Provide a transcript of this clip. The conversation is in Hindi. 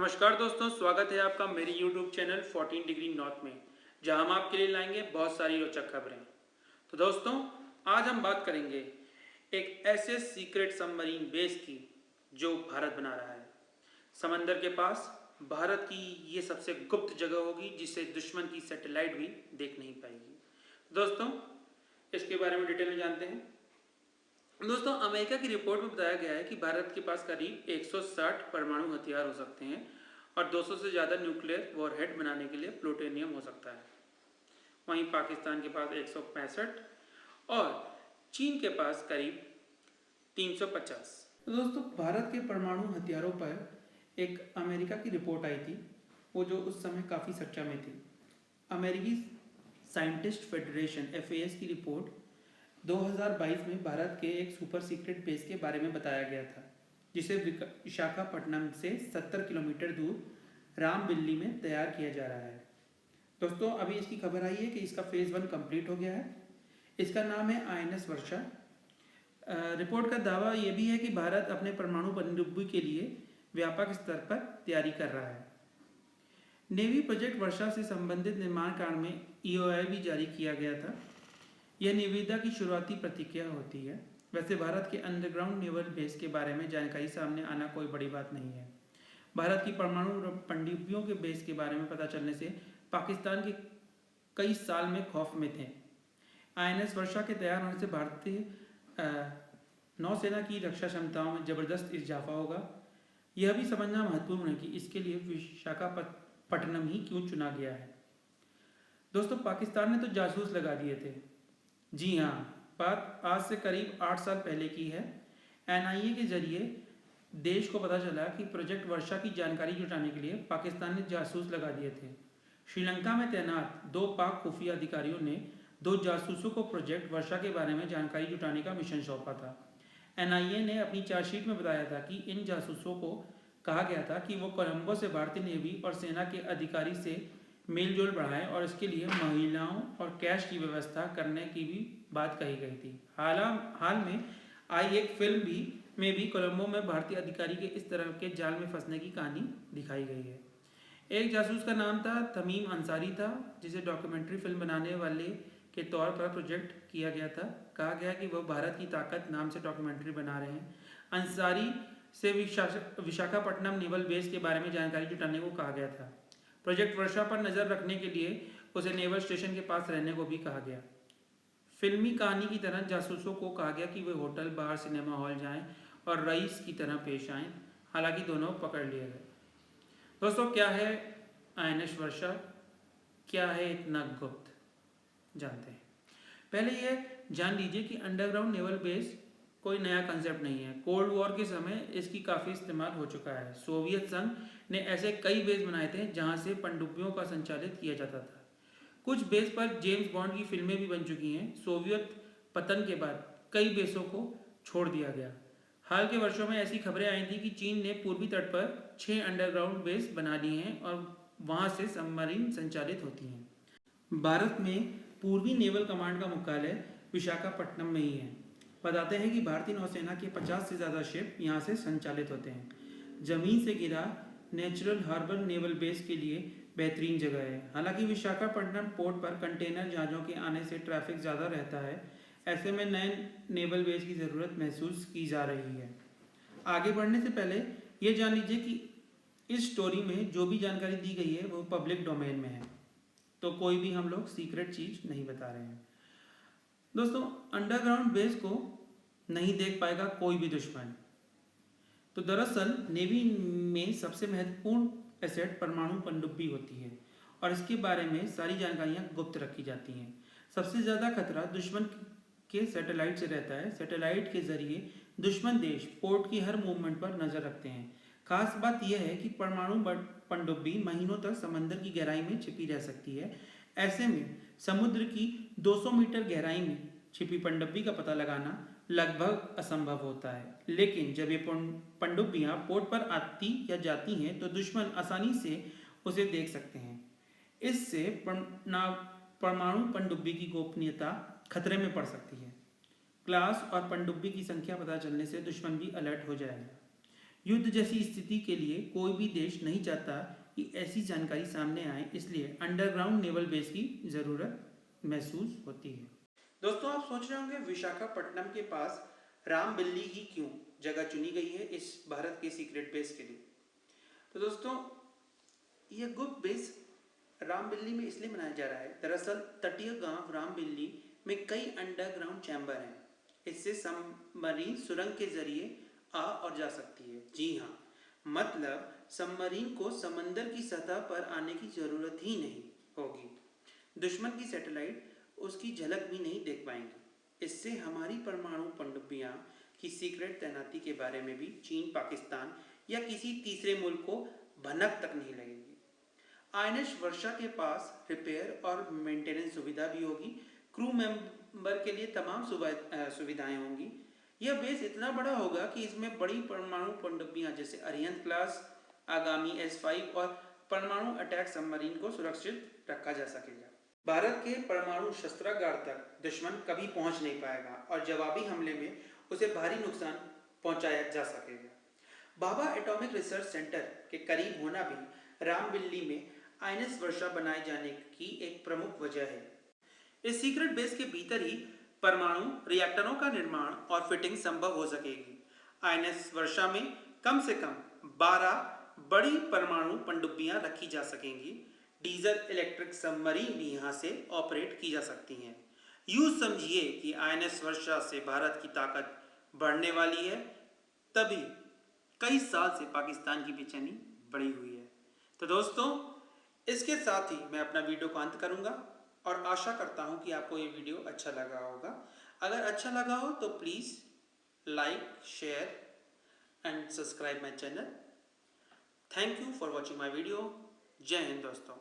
नमस्कार दोस्तों, स्वागत है आपका मेरे YouTube चैनल 14 डिग्री नॉर्थ में, जहां हम आपके लिए लाएंगे बहुत सारी रोचक खबरें। तो दोस्तों, आज हम बात करेंगे एक ऐसे सीक्रेट सबमरीन बेस की जो भारत बना रहा है। समंदर के पास भारत की ये सबसे गुप्त जगह होगी जिसे दुश्मन की सैटेलाइट भी देख नहीं पाएगी। दोस्तों, इसके बारे में डिटेल में जानते हैं। दोस्तों, अमेरिका की रिपोर्ट में बताया गया है कि भारत के पास करीब 160 परमाणु हथियार हो सकते हैं और 200 से ज़्यादा न्यूक्लियर वॉरहेड बनाने के लिए प्लूटोनियम हो सकता है। वहीं पाकिस्तान के पास 165 और चीन के पास करीब 350। तो दोस्तों, भारत के परमाणु हथियारों पर एक अमेरिका की रिपोर्ट आई थी, वो जो उस समय काफ़ी चर्चा में थी। अमेरिकी साइंटिस्ट फेडरेशन FAS की रिपोर्ट 2022 में भारत के एक सुपर सीक्रेट बेस के बारे में बताया गया था, जिसे विशाखापट्टनम से 70 किलोमीटर दूर रामबिल्ली में तैयार किया जा रहा है। दोस्तों, अभी इसकी खबर आई है कि इसका फेज़ 1 कंप्लीट हो गया है। इसका नाम है INS वर्षा। रिपोर्ट का दावा ये भी है कि भारत अपने परमाणु पनडुब्बी के लिए व्यापक स्तर पर तैयारी कर रहा है। नेवी प्रोजेक्ट वर्षा से संबंधित निर्माण कार्य में EOI भी जारी किया गया था। यह निविदा की शुरुआती प्रतिक्रिया होती है। वैसे भारत के अंडरग्राउंड नेवल बेस के बारे में जानकारी सामने आना कोई बड़ी बात नहीं है। भारत की परमाणु पनडुब्बियों के बेस के बारे में पता चलने से पाकिस्तान के कई साल में खौफ में थे। INS वर्षा के तैयार होने से भारतीय नौसेना की रक्षा क्षमताओं में जबरदस्त इजाफा होगा। यह भी समझना महत्वपूर्ण है कि इसके लिए विशाखापट्टनम ही क्यों चुना गया है। दोस्तों, पाकिस्तान ने तो जासूस लगा दिए थे। जी हाँ, बात आज से करीब 8 साल पहले की है। NIA के जरिए देश को पता चला कि प्रोजेक्ट वर्षा की जानकारी जुटाने के लिए पाकिस्तान ने जासूस लगा दिए थे। श्रीलंका में तैनात 2 पाक खुफिया अधिकारियों ने 2 जासूसों को प्रोजेक्ट वर्षा के बारे में जानकारी जुटाने का मिशन सौंपा था। NIA ने अपनी चार्जशीट में बताया था कि इन जासूसों को कहा गया था कि वो कोलंबो से भारतीय नेवी और सेना के अधिकारी से मेलजोल बढ़ाएं और इसके लिए महिलाओं और कैश की व्यवस्था करने की भी बात कही गई थी। हाल में आई एक फिल्म में भी कोलंबो में भारतीय अधिकारी के इस तरह के जाल में फंसने की कहानी दिखाई गई है। एक जासूस का नाम था तमीम अंसारी था, जिसे डॉक्यूमेंट्री फिल्म बनाने वाले के तौर पर प्रोजेक्ट किया गया था। कहा गया कि वह भारत की ताकत नाम से डॉक्यूमेंट्री बना रहे हैं। अंसारी से विशाखापट्टनम नेवल बेस के बारे में जानकारी जुटाने को कहा गया था। प्रोजेक्ट वर्षा पर नज़र रखने के लिए उसे नेवल स्टेशन के पास रहने को भी कहा गया। फिल्मी कहानी की तरह जासूसों को कहा गया कि वे होटल, बार, सिनेमा हॉल जाएं और रईस की तरह पेश आएं। हालांकि दोनों पकड़ लिए गए। दोस्तों, क्या है INS वर्षा, क्या है इतना गुप्त, जानते हैं। पहले यह जान लीजिए कि अंडरग्राउंड नेवल बेस कोई नया कंसेप्ट नहीं है। कोल्ड वॉर के समय इसकी काफ़ी इस्तेमाल हो चुका है। सोवियत संघ ने ऐसे कई बेस बनाए थे जहां से पनडुब्बियों का संचालित किया जाता था। कुछ बेस पर जेम्स बॉन्ड की फिल्में भी बन चुकी हैं। सोवियत पतन के बाद कई बेसों को छोड़ दिया गया। हाल के वर्षों में ऐसी खबरें आई थी कि चीन ने पूर्वी तट पर 6 अंडरग्राउंड बेस बना लिए हैं और वहां से सबमरीन संचालित होती हैं। भारत में पूर्वी नेवल कमांड का मुख्यालय विशाखापट्टनम में ही है। बताते हैं कि भारतीय नौसेना के 50 से ज़्यादा शिप यहाँ से संचालित होते हैं। जमीन से घिरा नेचुरल हार्बर नेवल बेस के लिए बेहतरीन जगह है। हालांकि विशाखापट्टनम पोर्ट पर कंटेनर जहाज़ों के आने से ट्रैफिक ज़्यादा रहता है। ऐसे में नए नेवल बेस की ज़रूरत महसूस की जा रही है। आगे बढ़ने से पहले ये जान लीजिए कि इस स्टोरी में जो भी जानकारी दी गई है वो पब्लिक डोमेन में है, तो कोई भी हम लोग सीक्रेट चीज़ नहीं बता रहे हैं। दोस्तों, अंडरग्राउंड बेस को नहीं देख पाएगा कोई भी दुश्मन। तो दरअसल नेवी में सबसे महत्वपूर्ण एसेट परमाणु पनडुब्बी होती है और इसके बारे में सारी जानकारियां गुप्त रखी जाती हैं। सबसे ज़्यादा खतरा दुश्मन के सैटेलाइट से रहता है। सैटेलाइट के जरिए दुश्मन देश पोर्ट की हर मूवमेंट पर नज़र रखते हैं। खास बात यह है कि परमाणु पनडुब्बी महीनों तक समंदर की गहराई में छिपी रह सकती है। ऐसे में समुद्र की 200 मीटर गहराई में छिपी पनडुब्बी का पता लगाना लगभग असंभव होता है। लेकिन जब ये पनडुब्बियां पोर्ट पर आती या जाती हैं तो दुश्मन आसानी से उसे देख सकते हैं। इससे परमाणु पनडुब्बी की गोपनीयता खतरे में पड़ सकती है। क्लास और पनडुब्बी की संख्या पता चलने से दुश्मन भी अलर्ट हो जाएगा। युद्ध जैसी स्थिति के लिए कोई भी देश नहीं चाहता कि ऐसी जानकारी सामने आए, इसलिए अंडरग्राउंड नेवल बेस की ज़रूरत महसूस होती है। दोस्तों, आप सोच रहे होंगे विशाखापट्टनम के पास रामबिल्ली ही क्यों जगह चुनी गई है इस भारत के सीक्रेट बेस के लिए। तो दोस्तों, यह गुप्त बेस रामबिल्ली में इसलिए बनाया जा रहा है, दरअसल तटीय गांव रामबिल्ली में कई अंडरग्राउंड चैम्बर हैं। इससे सबमरीन सुरंग के जरिए आ और जा सकती है। जी हाँ, मतलब सबमरीन को समंदर की सतह पर आने की जरूरत ही नहीं होगी। दुश्मन की सैटेलाइट उसकी झलक भी नहीं देख पाएंगे। इससे हमारी परमाणु पनडुब्बियां की सीक्रेट तैनाती के बारे में भी चीन, पाकिस्तान या किसी तीसरे मुल्क को भनक तक नहीं लगेगी। आईएनएस वर्षा के पास रिपेयर और मेंटेनेंस सुविधा भी होगी। क्रू मेंबर के लिए तमाम सुविधाएं होंगी। यह बेस इतना बड़ा होगा कि इसमें बड़ी परमाणु पनडुब्बियां जैसे अरिहंत क्लास, आगामी S5 और परमाणु अटैक सबमरीन को सुरक्षित रखा जा सकेगा। भारत के परमाणु शस्त्रागार तक दुश्मन कभी पहुंच नहीं पाएगा और जवाबी हमले में उसे भारी नुकसान पहुंचाया जा सकेगा। भाभा एटॉमिक रिसर्च सेंटर के करीब होना भी रामबिल्ली में आईएनएस वर्षा बनाए जाने की एक प्रमुख वजह है। इस सीक्रेट बेस के भीतर ही परमाणु रिएक्टरों का निर्माण और फिटिंग संभव हो सकेगी। आईएनएस वर्षा में कम से कम 12 बड़ी परमाणु पनडुब्बियां रखी जा सकेंगी। डीजल इलेक्ट्रिक सबमरीन भी यहां से ऑपरेट की जा सकती हैं। यूं समझिए कि आईएनएस वर्षा से भारत की ताकत बढ़ने वाली है, तभी कई साल से पाकिस्तान की बेचैनी बढ़ी हुई है। तो दोस्तों, इसके साथ ही मैं अपना वीडियो को अंत करूंगा और आशा करता हूं कि आपको ये वीडियो अच्छा लगा होगा। अगर अच्छा लगा हो तो please like, share and subscribe my channel. Thank you for watching my video. जय हिंद दोस्तों।